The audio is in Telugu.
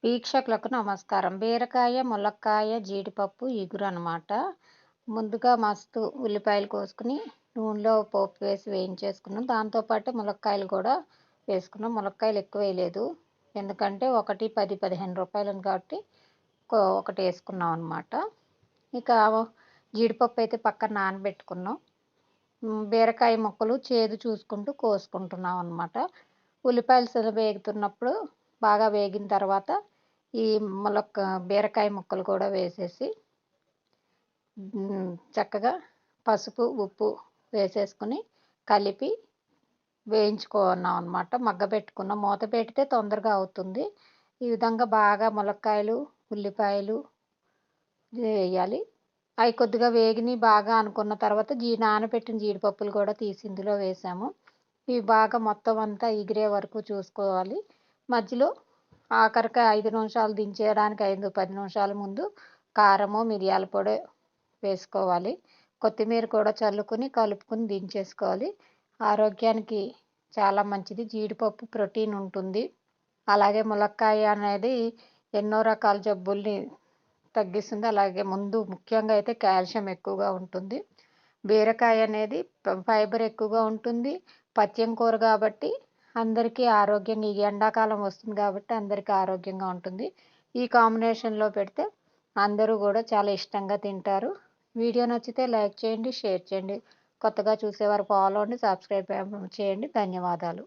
వీక్షకులకు నమస్కారం. బీరకాయ, ములక్కాయ, జీడిపప్పు ఇగురు అనమాట. ముందుగా మస్తు ఉల్లిపాయలు కోసుకొని నూనెలో పోపు వేసి వేయించేసుకున్నాం. దాంతో పాటు ములక్కాయలు కూడా వేసుకున్నాం. ములక్కాయలు ఎక్కువ వేయలేదు. ఎందుకంటే ఒకటి 10, 15 రూపాయలని కాబట్టి ఒకటి వేసుకున్నాం అనమాట. ఇక జీడిపప్పు అయితే పక్కన నానబెట్టుకున్నాం. బీరకాయ ముక్కలు చేదు చూసుకుంటూ కోసుకుంటున్నాం అనమాట. ఉల్లిపాయలు వేగుతున్నప్పుడు బాగా వేగిన తర్వాత ఈ బీరకాయ ముక్కలు కూడా వేసేసి చక్కగా పసుపు, ఉప్పు వేసేసుకొని కలిపి వేయించుకున్నాం అనమాట. మగ్గబెట్టుకున్నాం. మూత పెడితే తొందరగా అవుతుంది. ఈ విధంగా బాగా ములక్కాయలు, ఉల్లిపాయలు వేయాలి. అవి కొద్దిగా వేగినయి బాగా అనుకున్న తర్వాత నానబెట్టిన జీడిపప్పులు కూడా తీసి ఇందులో వేసాము. ఇవి బాగా మొత్తం అంతా ఎగిరే వరకు చూసుకోవాలి. మధ్యలో ఆఖరికి 5 నిమిషాలు దించేయడానికి 5, 10 నిమిషాల ముందు కారము, మిరియాల పొడి వేసుకోవాలి. కొత్తిమీర కూడా చల్లుకొని కలుపుకొని దించేసుకోవాలి. ఆరోగ్యానికి చాలా మంచిది. జీడిపప్పు ప్రోటీన్ ఉంటుంది. అలాగే ములక్కాయ అనేది ఎన్నో రకాల జబ్బుల్ని తగ్గిస్తుంది. అలాగే ముఖ్యంగా అయితే కాల్షియం ఎక్కువగా ఉంటుంది. బీరకాయ అనేది ఫైబర్ ఎక్కువగా ఉంటుంది. పథ్యం కూర కాబట్టి అందరికీ ఆరోగ్యంగా ఈ ఎండాకాలం వస్తుంది కాబట్టి అందరికీ ఆరోగ్యంగా ఉంటుంది. ఈ కాంబినేషన్‌లో పెడితే అందరూ కూడా చాలా ఇష్టంగా తింటారు. వీడియో నచ్చితే లైక్ చేయండి, షేర్ చేయండి. కొత్తగా చూసేవారు ఫాలో అవ్వండి, సబ్స్క్రైబ్ చేయండి. ధన్యవాదాలు.